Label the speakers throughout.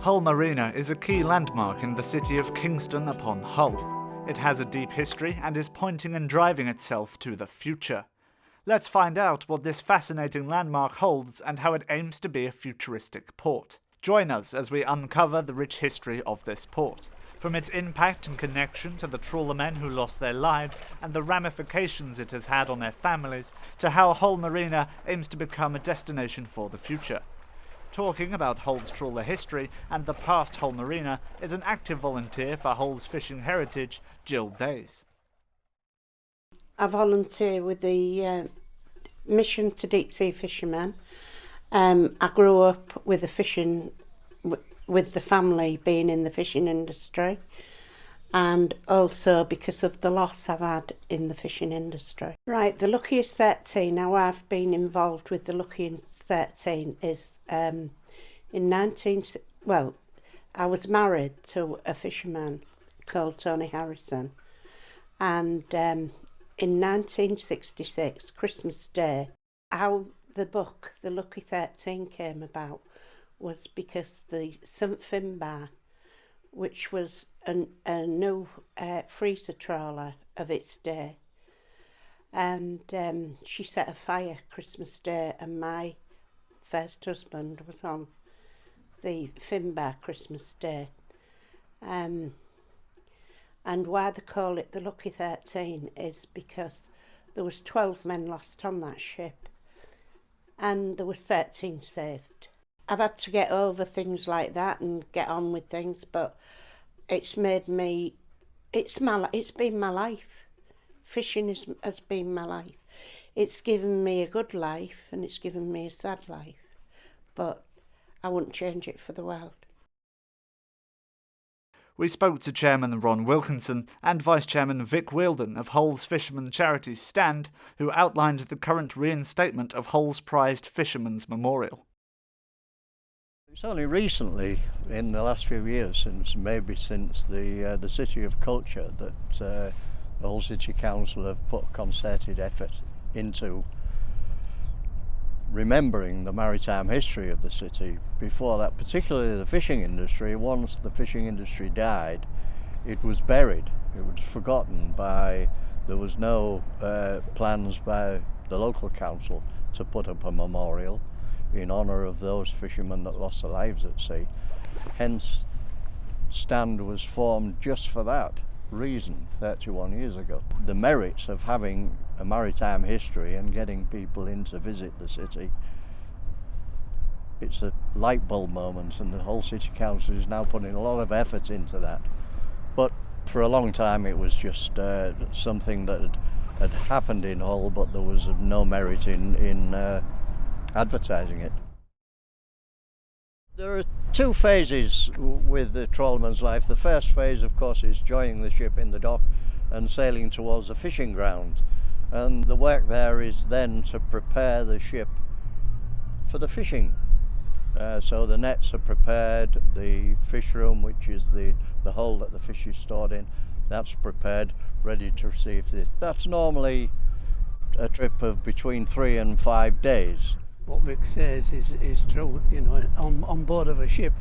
Speaker 1: Hull Marina is a key landmark in the city of Kingston upon Hull. It has a deep history and is pointing and driving itself to the future. Let's find out what this fascinating landmark holds and how it aims to be a futuristic port. Join us as we uncover the rich history of this port, from its impact and connection to the trawlermen who lost their lives and the ramifications it has had on their families, to how Hull Marina aims to become a destination for the future. Talking about Hull's trawler history and the past Hull Marina is an active volunteer for Hull's fishing heritage, Jill Days.
Speaker 2: I volunteer with the Mission to Deep Sea Fishermen. I grew up with the fishing, with the family being in the fishing industry, and also because of the loss I've had in the fishing industry. Right, the Luckiest 13, how I've been involved with the Luckiest 13 is I was married to a fisherman called Tony Harrison, and in 1966, Christmas Day, how the book, The Lucky 13, came about was because the St Finbar, which was a new freezer trawler of its day, and she set a fire Christmas Day, and my first husband was on the Finbar Christmas Day. And why they call it the Lucky 13 is because there was 12 men lost on that ship and there was 13 saved. I've had to get over things like that and get on with things, but it's made me, it's been my life. Fishing has been my life. It's given me a good life and it's given me a sad life, but I wouldn't change it for the world.
Speaker 1: We spoke to Chairman Ron Wilkinson and Vice Chairman Vic Wheeldon of Hull's Fishermen Charities Stand, who outlined the current reinstatement of Hull's prized Fisherman's Memorial.
Speaker 3: It's only recently, in the last few years, since the City of Culture, that the Hull City Council have put concerted effort into remembering the maritime history of the city. Before that, particularly the fishing industry, once the fishing industry died, it was buried. It was forgotten there was no plans by the local council to put up a memorial in honour of those fishermen that lost their lives at sea. Hence, Stand was formed just for that reason 31 years ago. The merits of having a maritime history and getting people in to visit the city, it's a light bulb moment, and the Hull City Council is now putting a lot of effort into that. But for a long time it was just something that had happened in Hull, but there was no merit in advertising it. There are two phases with the trawlerman's life. The first phase, of course, is joining the ship in the dock and sailing towards the fishing ground. And the work there is then to prepare the ship for the fishing. So the nets are prepared, the fish room, which is the hole that the fish is stored in, that's prepared, ready to receive this. That's normally a trip of between 3 and 5 days.
Speaker 4: What Vic says is true. You know, on board of a ship,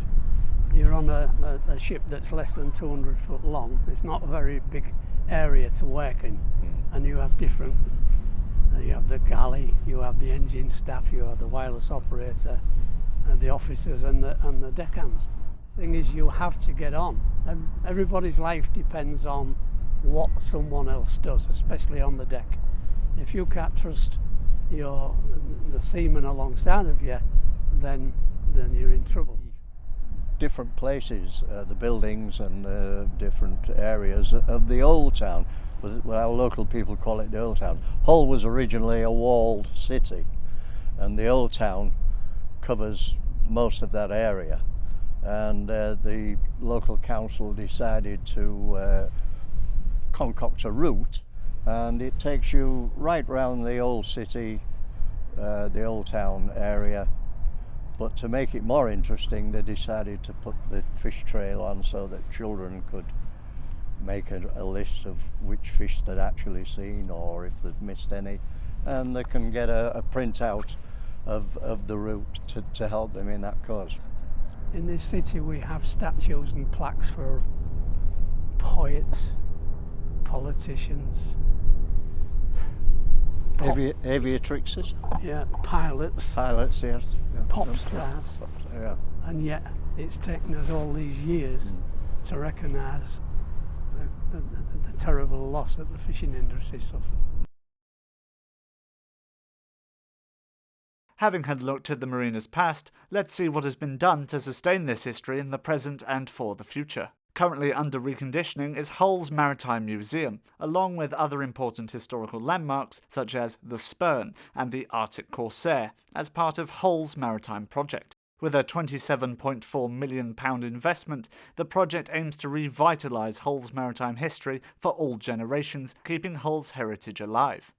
Speaker 4: you're on a ship that's less than 200 foot long. It's not a very big area to work in, and you have different. You have the galley, you have the engine staff, you have the wireless operator, the officers, and the deckhands. The thing is, you have to get on. Everybody's life depends on what someone else does, especially on the deck. If you can't trust the seaman alongside of you, then you're in trouble.
Speaker 3: Different places, the buildings and different areas of the old town, well, our local people call it the old town. Hull was originally a walled city, and the old town covers most of that area, and the local council decided to concoct a route, and it takes you right round the old city, the old town area. But to make it more interesting, they decided to put the fish trail on so that children could make a list of which fish they'd actually seen or if they'd missed any, and they can get a printout of the route to help them in that cause.
Speaker 4: In this city we have statues and plaques for poets, politicians,
Speaker 3: Aviatrixes?
Speaker 4: yeah, pilots,
Speaker 3: Pilots, yes.
Speaker 4: pop stars,
Speaker 3: Yeah.
Speaker 4: and yet it's taken us all these years to recognise the terrible loss that the fishing industry suffered.
Speaker 1: Having had looked at the marina's past, let's see what has been done to sustain this history in the present and for the future. Currently under reconditioning is Hull's Maritime Museum, along with other important historical landmarks such as the Spurn and the Arctic Corsair, as part of Hull's maritime project. With a £27.4 million investment, the project aims to revitalise Hull's maritime history for all generations, keeping Hull's heritage alive.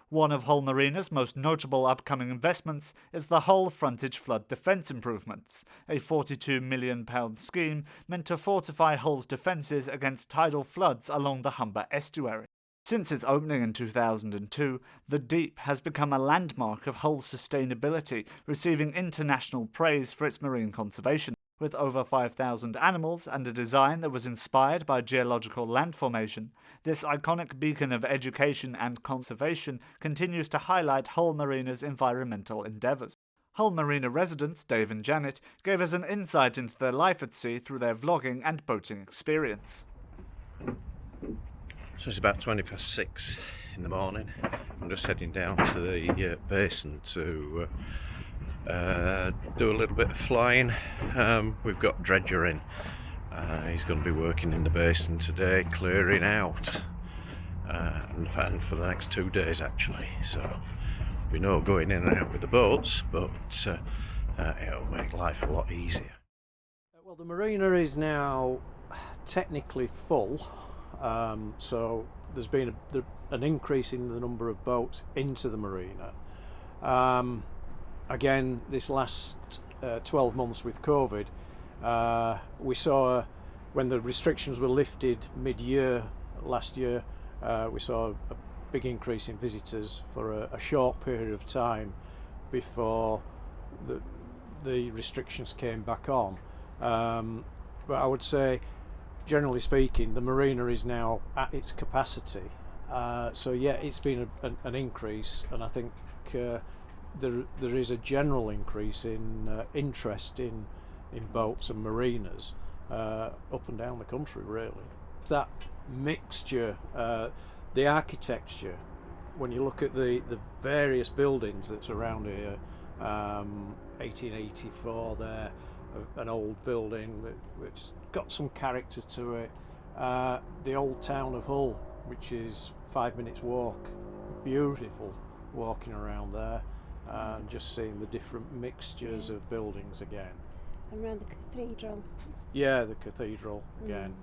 Speaker 1: One of Hull Marina's most notable upcoming investments is the Hull Frontage Flood Defence Improvements, a £42 million scheme meant to fortify Hull's defences against tidal floods along the Humber estuary. Since its opening in 2002, the Deep has become a landmark of Hull's sustainability, receiving international praise for its marine conservation. With over 5,000 animals and a design that was inspired by geological land formation, this iconic beacon of education and conservation continues to highlight Hull Marina's environmental endeavours. Hull Marina residents Dave and Janet gave us an insight into their life at sea through their vlogging and boating experience.
Speaker 5: So it's about 6:20 in the morning. I'm just heading down to the basin to do a little bit of flying. We've got Dredger in. He's going to be working in the basin today, clearing out, and for the next 2 days actually. So we know going in and out with the boats, but it'll make life a lot easier.
Speaker 3: Well, the marina is now technically full, so there's been an increase in the number of boats into the marina. Again, this last 12 months with COVID, we saw when the restrictions were lifted mid-year last year, we saw a big increase in visitors for a short period of time before the restrictions came back on. But I would say, generally speaking, the marina is now at its capacity. So yeah, it's been an increase, and I think there is a general increase in interest in boats and marinas up and down the country, really. That mixture, the architecture, when you look at the various buildings that's around here, 1884 there, an old building which got some character to it, the old town of Hull, which is 5 minutes walk, beautiful walking around there. And just seeing the different mixtures of buildings again.
Speaker 2: And around the cathedral.
Speaker 3: Yeah, the cathedral again,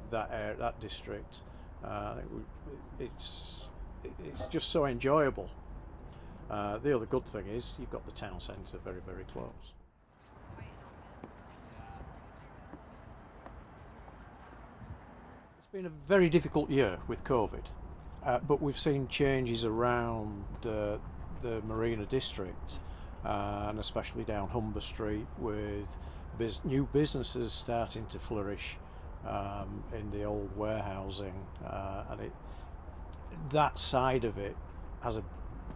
Speaker 3: that district. It's just so enjoyable. The other good thing is you've got the town centre very, very close. It's been a very difficult year with COVID, but we've seen changes around the Marina district, and especially down Humber Street, with new businesses starting to flourish in the old warehousing, and that side of it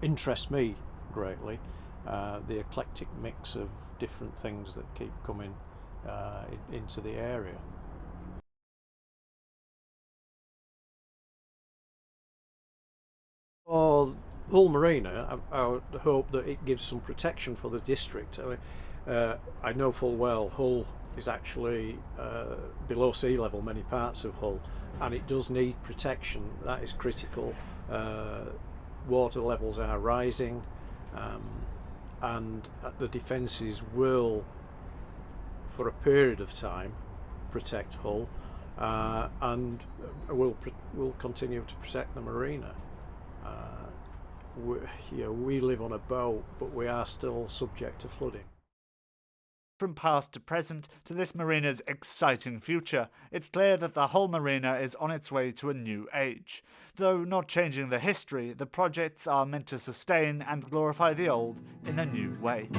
Speaker 3: interests me greatly. The eclectic mix of different things that keep coming into the area. For Hull Marina, I would hope that it gives some protection for the district. I know full well Hull is actually below sea level, many parts of Hull, and it does need protection. That is critical. Water levels are rising, and the defences will, for a period of time, protect Hull, and will continue to protect the marina. We live on a boat, but we are still subject to flooding.
Speaker 1: From past to present to this marina's exciting future, it's clear that the Hull Marina is on its way to a new age. Though not changing the history, the projects are meant to sustain and glorify the old in a new way.